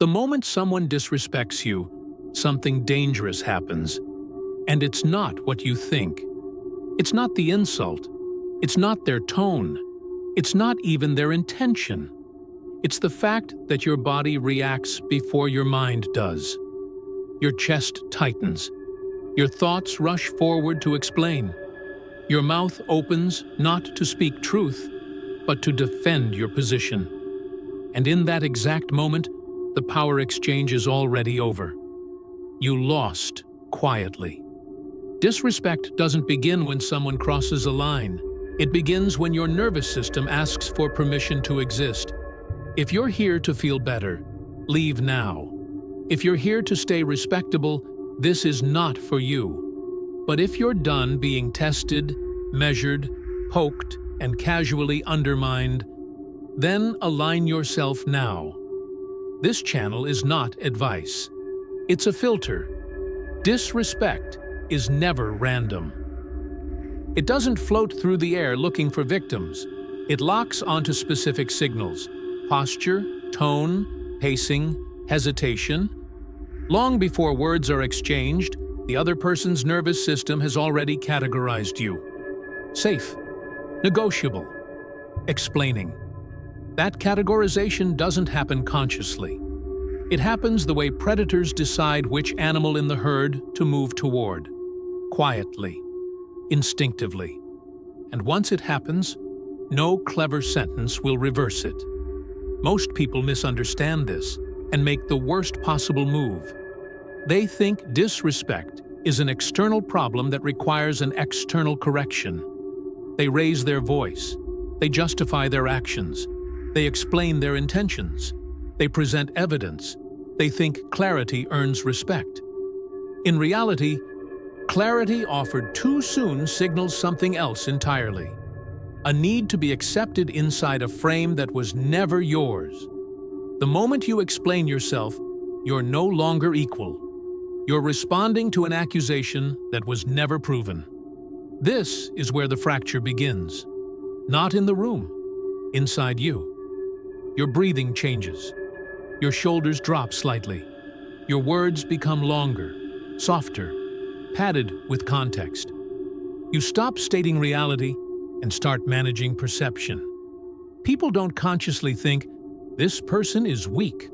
The moment someone disrespects you, something dangerous happens. And it's not what you think. It's not the insult. It's not their tone. It's not even their intention. It's the fact that your body reacts before your mind does. Your chest tightens. Your thoughts rush forward to explain. Your mouth opens not to speak truth, but to defend your position. And in that exact moment, the power exchange is already over. You lost quietly. Disrespect doesn't begin when someone crosses a line. It begins when your nervous system asks for permission to exist. If you're here to feel better, leave now. If you're here to stay respectable, this is not for you. But if you're done being tested, measured, poked, and casually undermined, then align yourself now. This channel is not advice. It's a filter. Disrespect is never random. It doesn't float through the air looking for victims. It locks onto specific signals: posture, tone, pacing, hesitation. Long before words are exchanged, the other person's nervous system has already categorized you. Safe, negotiable, explaining. That categorization doesn't happen consciously. It happens the way predators decide which animal in the herd to move toward. Quietly, instinctively. And once it happens, no clever sentence will reverse it. Most people misunderstand this and make the worst possible move. They think disrespect is an external problem that requires an external correction. They raise their voice. They justify their actions. They explain their intentions. They present evidence. They think clarity earns respect. In reality, clarity offered too soon signals something else entirely. A need to be accepted inside a frame that was never yours. The moment you explain yourself, you're no longer equal. You're responding to an accusation that was never proven. This is where the fracture begins. Not in the room, inside you. Your breathing changes. Your shoulders drop slightly. Your words become longer, softer, padded with context. You stop stating reality and start managing perception. People don't consciously think, this person is weak.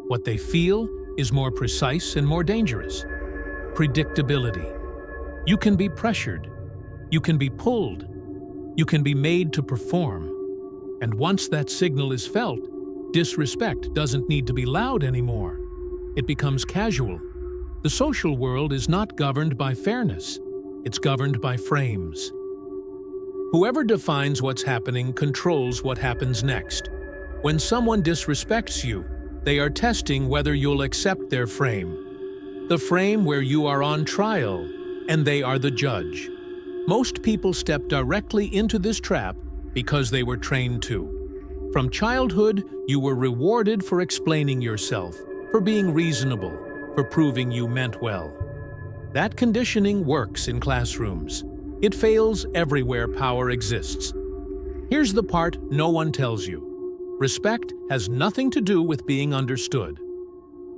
What they feel is more precise and more dangerous. Predictability. You can be pressured. You can be pulled. You can be made to perform. And once that signal is felt, disrespect doesn't need to be loud anymore. It becomes casual. The social world is not governed by fairness. It's governed by frames. Whoever defines what's happening controls what happens next. When someone disrespects you, they are testing whether you'll accept their frame. The frame where you are on trial, and they are the judge. Most people step directly into this trap because they were trained to. From childhood, you were rewarded for explaining yourself, for being reasonable, for proving you meant well. That conditioning works in classrooms. It fails everywhere power exists. Here's the part no one tells you. Respect has nothing to do with being understood.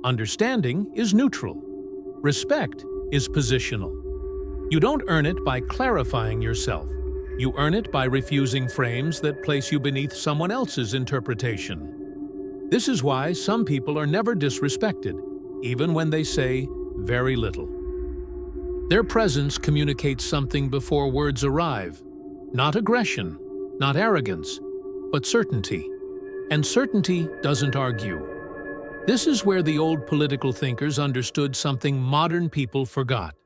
Understanding is neutral. Respect is positional. You don't earn it by clarifying yourself. You earn it by refusing frames that place you beneath someone else's interpretation. This is why some people are never disrespected, even when they say very little. Their presence communicates something before words arrive. Not aggression, not arrogance, but certainty. And certainty doesn't argue. This is where the old political thinkers understood something modern people forgot.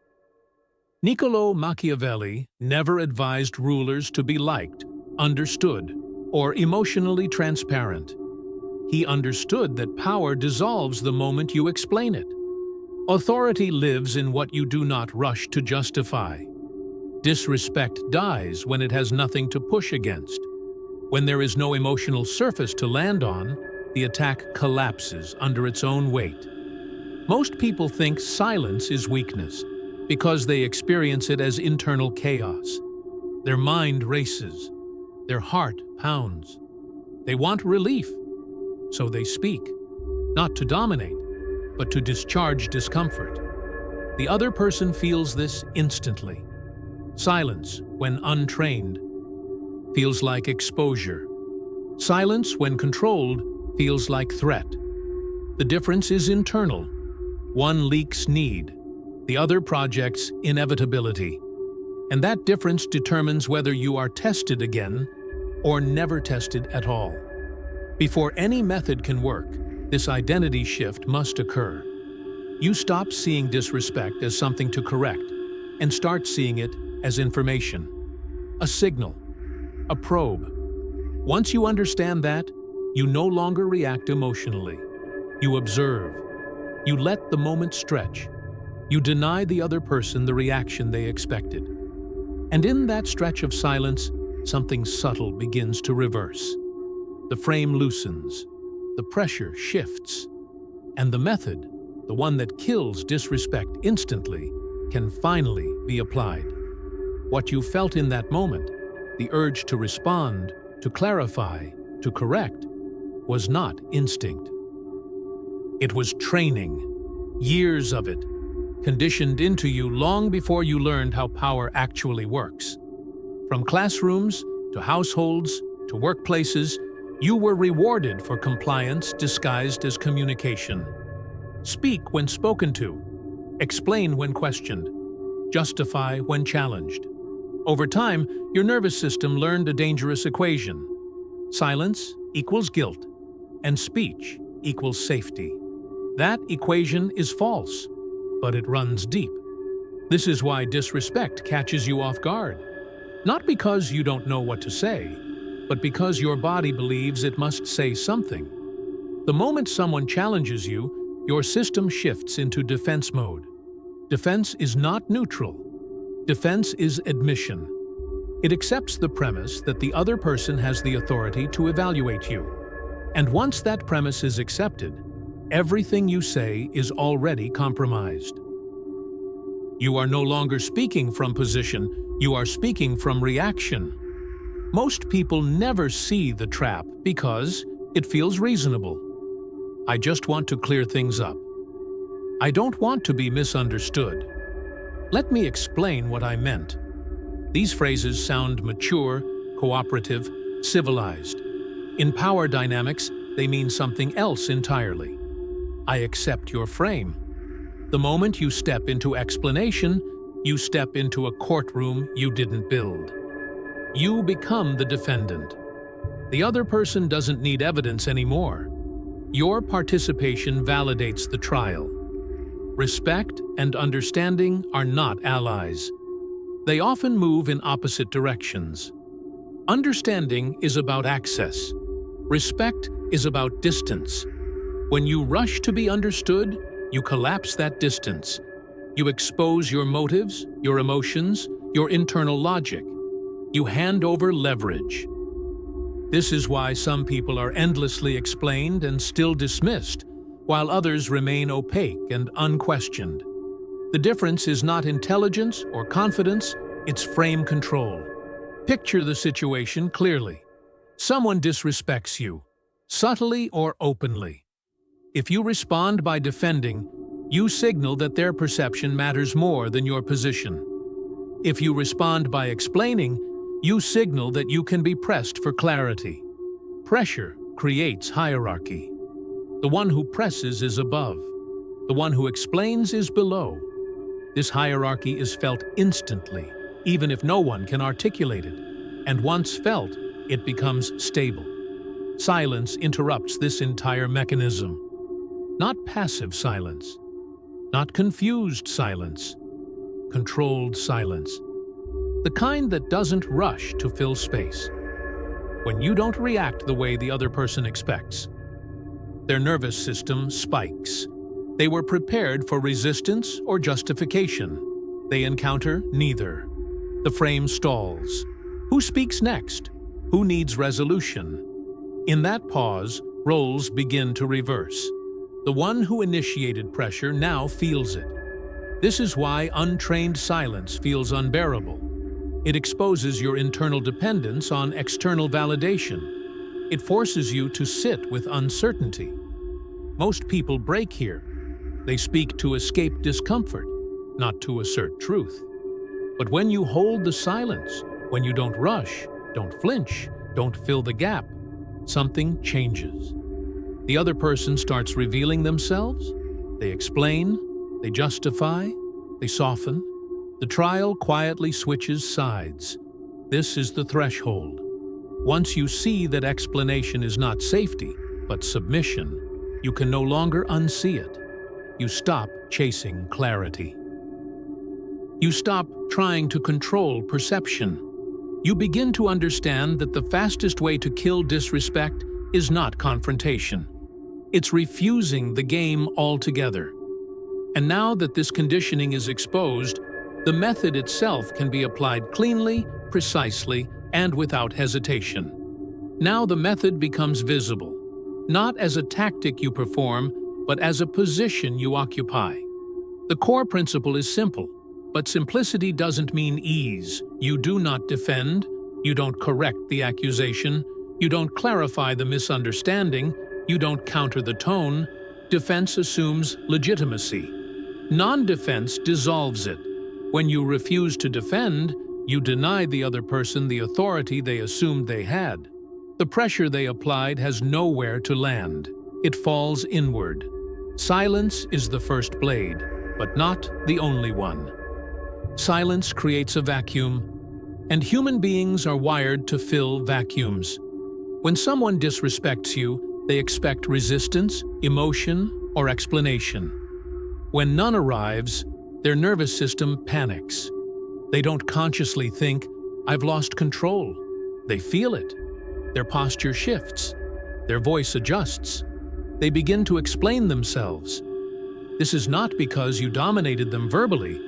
Niccolo Machiavelli never advised rulers to be liked, understood, or emotionally transparent. He understood that power dissolves the moment you explain it. Authority lives in what you do not rush to justify. Disrespect dies when it has nothing to push against. When there is no emotional surface to land on, the attack collapses under its own weight. Most people think silence is weakness because they experience it as internal chaos. Their mind races. Their heart pounds. They want relief, so they speak. not to dominate, but to discharge discomfort. The other person feels this instantly. Silence, when untrained, feels like exposure. Silence, when controlled, feels like threat. The difference is internal. One leaks need, the other projects inevitability. And that difference determines whether you are tested again or never tested at all. Before any method can work, this identity shift must occur. You stop seeing disrespect as something to correct and start seeing it as information, a signal, a probe. Once you understand that, you no longer react emotionally. You observe. You let the moment stretch. You deny the other person the reaction they expected. And in that stretch of silence, something subtle begins to reverse. The frame loosens, the pressure shifts, and the method, the one that kills disrespect instantly, can finally be applied. What you felt in that moment, the urge to respond, to clarify, to correct, was not instinct. It was training, years of it, conditioned into you long before you learned how power actually works. From classrooms to households to workplaces, you were rewarded for compliance disguised as communication. Speak when spoken to, explain when questioned, justify when challenged. Over time, your nervous system learned a dangerous equation. Silence equals guilt, and speech equals safety. That equation is false, but it runs deep. This is why disrespect catches you off guard. Not because you don't know what to say, but because your body believes it must say something. The moment someone challenges you, your system shifts into defense mode. Defense is not neutral. Defense is admission. It accepts the premise that the other person has the authority to evaluate you. And once that premise is accepted, everything you say is already compromised. You are no longer speaking from position, you are speaking from reaction. Most people never see the trap because it feels reasonable. I just want to clear things up. I don't want to be misunderstood. Let me explain what I meant. These phrases sound mature, cooperative, civilized. In power dynamics, they mean something else entirely. I accept your frame. The moment you step into explanation, you step into a courtroom you didn't build. You become the defendant. The other person doesn't need evidence anymore. Your participation validates the trial. Respect and understanding are not allies. They often move in opposite directions. Understanding is about access. Respect is about distance. When you rush to be understood, you collapse that distance. You expose your motives, your emotions, your internal logic. You hand over leverage. This is why some people are endlessly explained and still dismissed, while others remain opaque and unquestioned. The difference is not intelligence or confidence, it's frame control. Picture the situation clearly. Someone disrespects you, subtly or openly. If you respond by defending, you signal that their perception matters more than your position. If you respond by explaining, you signal that you can be pressed for clarity. Pressure creates hierarchy. The one who presses is above. The one who explains is below. This hierarchy is felt instantly, even if no one can articulate it. And once felt, it becomes stable. Silence interrupts this entire mechanism. Not passive silence. Not confused silence. Controlled silence. The kind that doesn't rush to fill space. When you don't react the way the other person expects, their nervous system spikes. They were prepared for resistance or justification. They encounter neither. The frame stalls. Who speaks next? Who needs resolution? In that pause, roles begin to reverse. The one who initiated pressure now feels it. This is why untrained silence feels unbearable. It exposes your internal dependence on external validation. It forces you to sit with uncertainty. Most people break here. They speak to escape discomfort, not to assert truth. But when you hold the silence, when you don't rush, don't flinch, don't fill the gap, something changes. The other person starts revealing themselves. They explain, they justify, they soften. The trial quietly switches sides. This is the threshold. Once you see that explanation is not safety, but submission, you can no longer unsee it. You stop chasing clarity. You stop trying to control perception. You begin to understand that the fastest way to kill disrespect is not confrontation. It's refusing the game altogether. And now that this conditioning is exposed, the method itself can be applied cleanly, precisely, and without hesitation. Now the method becomes visible, not as a tactic you perform, but as a position you occupy. The core principle is simple, but simplicity doesn't mean ease. You do not defend, you don't correct the accusation, you don't clarify the misunderstanding, you don't counter the tone. Defense assumes legitimacy. Non-defense dissolves it. When you refuse to defend, you deny the other person the authority they assumed they had. The pressure they applied has nowhere to land. It falls inward. Silence is the first blade, but not the only one. Silence creates a vacuum, and human beings are wired to fill vacuums. When someone disrespects you, they expect resistance, emotion, or explanation. When none arrives, their nervous system panics. They don't consciously think, "I've lost control." They feel it. Their posture shifts. Their voice adjusts. They begin to explain themselves. This is not because you dominated them verbally,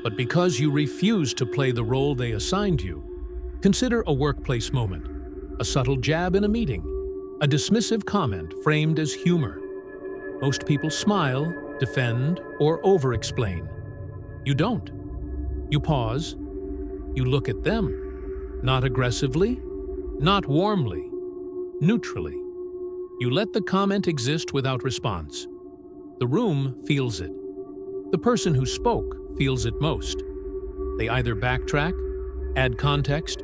but because you refused to play the role they assigned you. Consider a workplace moment, a subtle jab in a meeting, a dismissive comment framed as humor. Most people smile, defend, or over-explain. You don't. You pause. You look at them. Not aggressively, not warmly, neutrally. You let the comment exist without response. The room feels it. The person who spoke feels it most. They either backtrack, add context,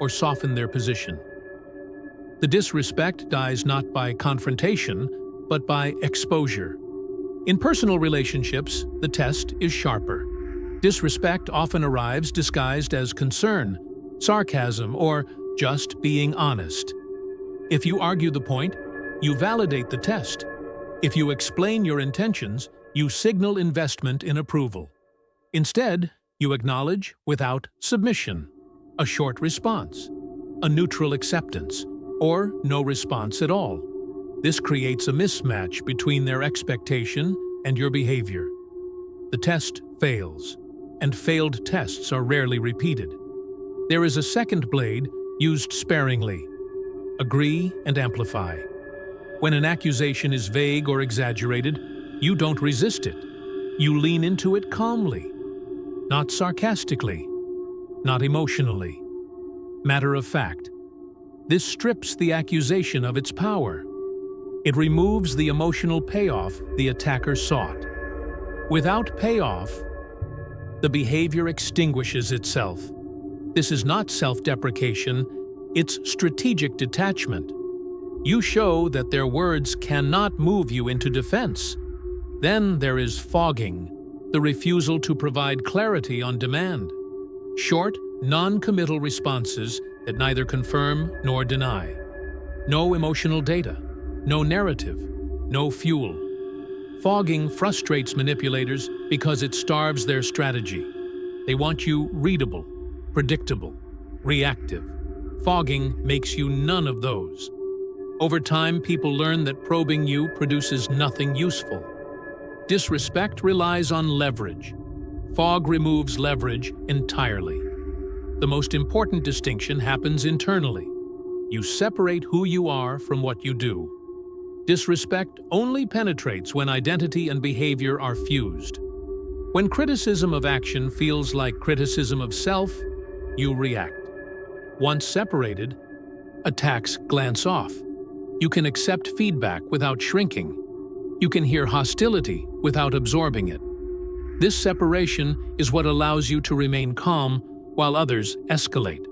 or soften their position. The disrespect dies not by confrontation, but by exposure. In personal relationships, the test is sharper. Disrespect often arrives disguised as concern, sarcasm, or just being honest. If you argue the point, you validate the test. If you explain your intentions, you signal investment in approval. Instead, you acknowledge without submission, a short response, a neutral acceptance, or no response at all. This creates a mismatch between their expectation and your behavior. The test fails, and failed tests are rarely repeated. There is a second blade used sparingly. Agree and amplify. When an accusation is vague or exaggerated, you don't resist it. You lean into it calmly, not sarcastically, not emotionally. Matter of fact. This strips the accusation of its power. It removes the emotional payoff the attacker sought. Without payoff, the behavior extinguishes itself. This is not self-deprecation, it's strategic detachment. You show that their words cannot move you into defense. Then there is fogging, the refusal to provide clarity on demand. Short, non-committal responses that neither confirm nor deny. No emotional data, no narrative, no fuel. Fogging frustrates manipulators because it starves their strategy. They want you readable, predictable, reactive. Fogging makes you none of those. Over time, people learn that probing you produces nothing useful. Disrespect relies on leverage. Fog removes leverage entirely. The most important distinction happens internally. You separate who you are from what you do. Disrespect only penetrates when identity and behavior are fused. When criticism of action feels like criticism of self, you react. Once separated, attacks glance off. You can accept feedback without shrinking. You can hear hostility without absorbing it. This separation is what allows you to remain calm while others escalate.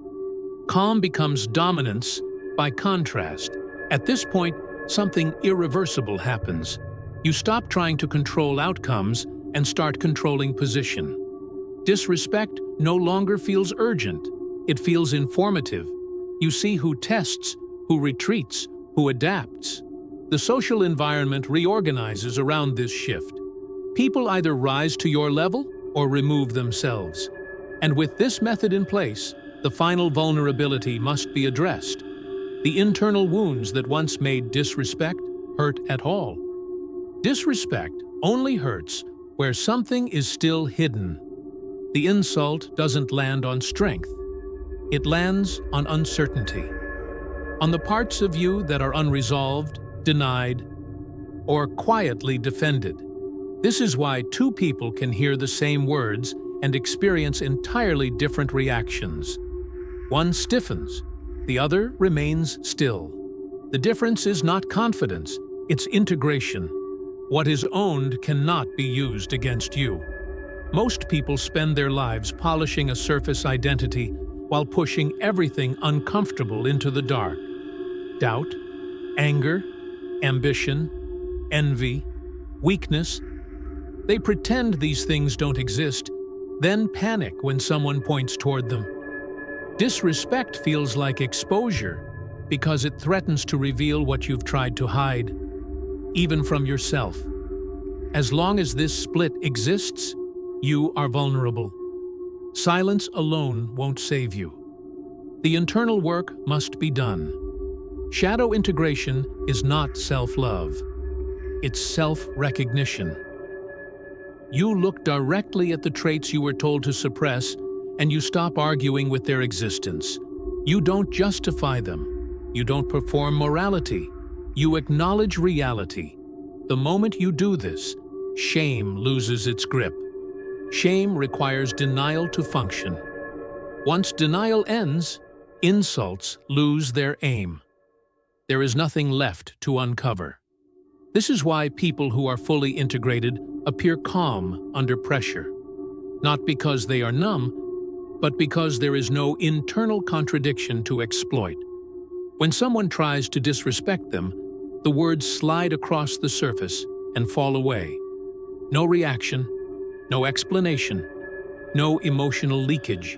Calm becomes dominance by contrast. At this point, something irreversible happens. You stop trying to control outcomes and start controlling position. Disrespect no longer feels urgent. It feels informative. You see who tests, who retreats, who adapts. The social environment reorganizes around this shift. People either rise to your level or remove themselves. And with this method in place, the final vulnerability must be addressed. The internal wounds that once made disrespect hurt at all. Disrespect only hurts where something is still hidden. The insult doesn't land on strength. It lands on uncertainty. On the parts of you that are unresolved, denied, or quietly defended. This is why two people can hear the same words and experience entirely different reactions. One stiffens, the other remains still. The difference is not confidence, it's integration. What is owned cannot be used against you. Most people spend their lives polishing a surface identity while pushing everything uncomfortable into the dark. Doubt, anger, ambition, envy, weakness. They pretend these things don't exist, then panic when someone points toward them. Disrespect feels like exposure because it threatens to reveal what you've tried to hide, even from yourself. As long as this split exists, you are vulnerable. Silence alone won't save you. The internal work must be done. Shadow integration is not self-love. It's self-recognition. You look directly at the traits you were told to suppress, and you stop arguing with their existence. You don't justify them. You don't perform morality. You acknowledge reality. The moment you do this, shame loses its grip. Shame requires denial to function. Once denial ends, insults lose their aim. There is nothing left to uncover. This is why people who are fully integrated appear calm under pressure. Not because they are numb, but because there is no internal contradiction to exploit. When someone tries to disrespect them, the words slide across the surface and fall away. No reaction, no explanation, no emotional leakage.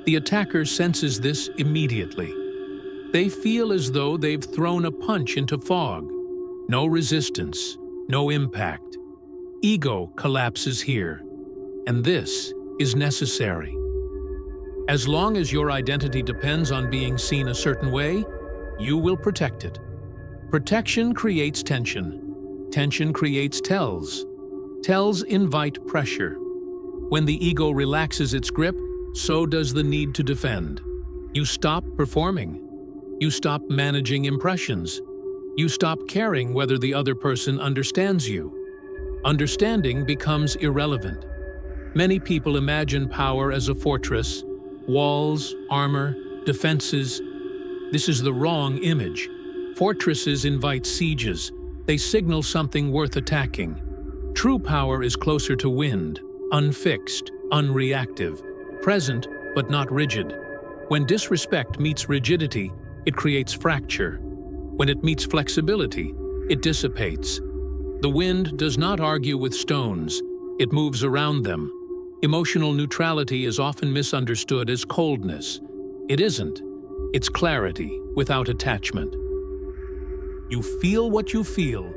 The attacker senses this immediately. They feel as though they've thrown a punch into fog. No resistance, no impact. Ego collapses here, and this is necessary. As long as your identity depends on being seen a certain way, you will protect it. Protection creates tension. Tension creates tells. Tells invite pressure. When the ego relaxes its grip, so does the need to defend. You stop performing. You stop managing impressions. You stop caring whether the other person understands you. Understanding becomes irrelevant. Many people imagine power as a fortress, walls, armor, defenses. This is the wrong image. Fortresses invite sieges. They signal something worth attacking. True power is closer to wind, unfixed, unreactive, present but not rigid. When disrespect meets rigidity, it creates fracture. When it meets flexibility, it dissipates. The wind does not argue with stones, it moves around them. Emotional neutrality is often misunderstood as coldness. It isn't. It's clarity without attachment. You feel what you feel,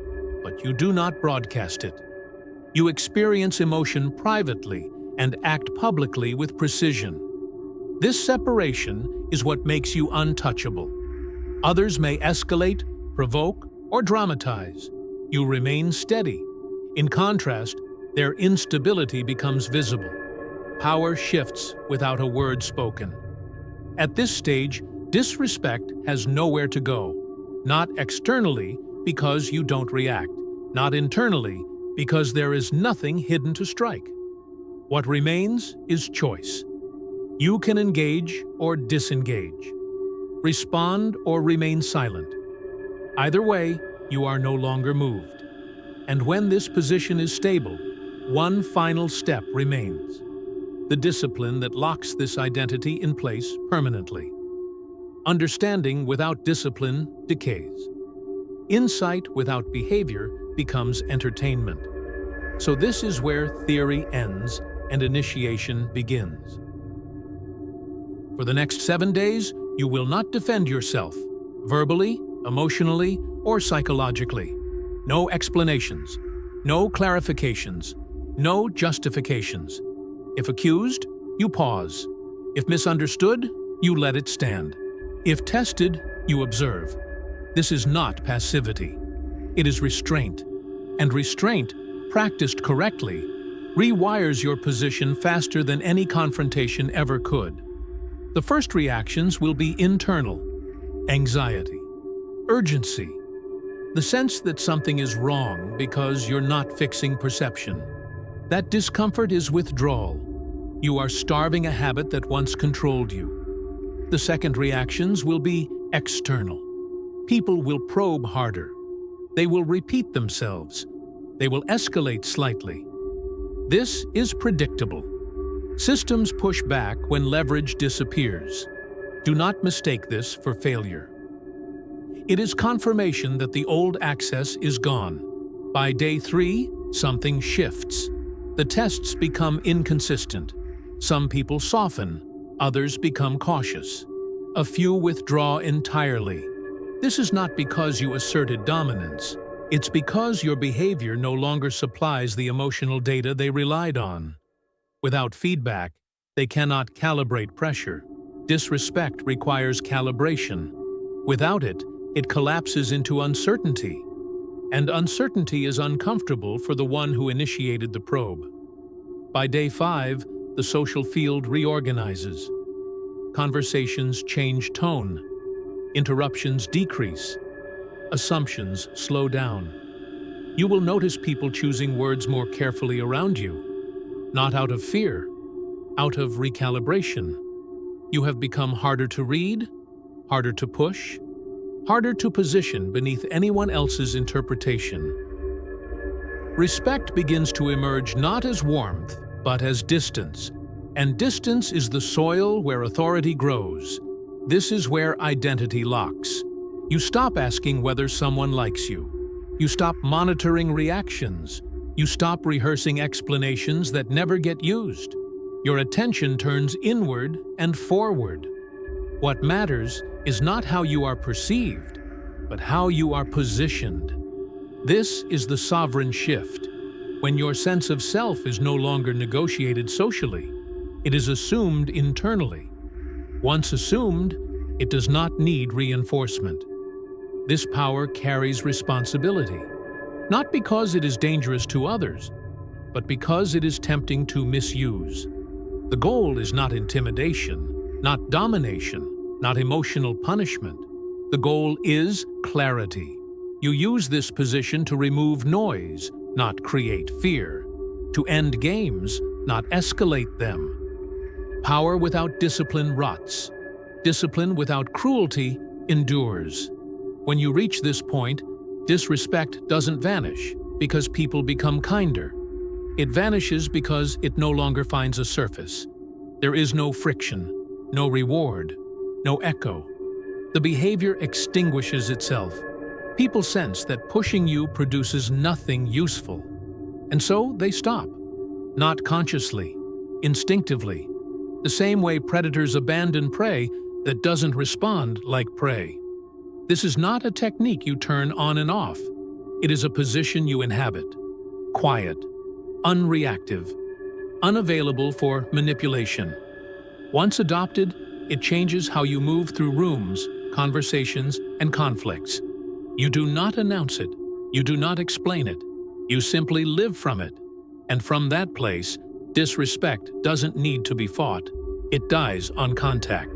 but you do not broadcast it. You experience emotion privately and act publicly with precision. This separation is what makes you untouchable. Others may escalate, provoke, or dramatize. You remain steady. In contrast, their instability becomes visible. Power shifts without a word spoken. At this stage, disrespect has nowhere to go. Not externally, because you don't react. Not internally, because there is nothing hidden to strike. What remains is choice. You can engage or disengage. Respond or remain silent. Either way, you are no longer moved. And when this position is stable, one final step remains: the discipline that locks this identity in place permanently. Understanding without discipline decays. Insight without behavior becomes entertainment. So this is where theory ends and initiation begins. For the next 7 days, you will not defend yourself, verbally, emotionally, or psychologically. No explanations, no clarifications, no justifications. If accused, you pause. If misunderstood, you let it stand. If tested, you observe. This is not passivity. It is restraint. And restraint, practiced correctly, rewires your position faster than any confrontation ever could. The first reactions will be internal: anxiety, urgency, the sense that something is wrong because you're not fixing perception. That discomfort is withdrawal. You are starving a habit that once controlled you. The second reactions will be external. People will probe harder. They will repeat themselves. They will escalate slightly. This is predictable. Systems push back when leverage disappears. Do not mistake this for failure. It is confirmation that the old access is gone. By day 3, something shifts. The tests become inconsistent. Some people soften, others become cautious. A few withdraw entirely. This is not because you asserted dominance. It's because your behavior no longer supplies the emotional data they relied on. Without feedback, they cannot calibrate pressure. Disrespect requires calibration. Without it, it collapses into uncertainty. And uncertainty is uncomfortable for the one who initiated the probe. By day 5, the social field reorganizes. Conversations change tone. Interruptions decrease. Assumptions slow down. You will notice people choosing words more carefully around you, not out of fear, out of recalibration. You have become harder to read, harder to push, harder to position beneath anyone else's interpretation. Respect begins to emerge not as warmth, but as distance. And distance is the soil where authority grows. This is where identity locks. You stop asking whether someone likes you. You stop monitoring reactions. You stop rehearsing explanations that never get used. Your attention turns inward and forward. What matters is not how you are perceived, but how you are positioned. This is the sovereign shift, when your sense of self is no longer negotiated socially. It is assumed internally. Once assumed, it does not need reinforcement. This power carries responsibility, not because it is dangerous to others, but because it is tempting to misuse. The goal is not intimidation, not domination, not emotional punishment. The goal is clarity. You use this position to remove noise, not create fear, to end games, not escalate them. Power without discipline rots. Discipline without cruelty endures. When you reach this point, disrespect doesn't vanish because people become kinder. It vanishes because it no longer finds a surface. There is no friction, no reward, no echo. The behavior extinguishes itself. People sense that pushing you produces nothing useful. And so they stop. Not consciously, instinctively. The same way predators abandon prey that doesn't respond like prey. This is not a technique you turn on and off. It is a position you inhabit. Quiet, unreactive, unavailable for manipulation. Once adopted, it changes how you move through rooms, conversations, and conflicts. You do not announce it. You do not explain it. You simply live from it. And from that place, disrespect doesn't need to be fought. It dies on contact.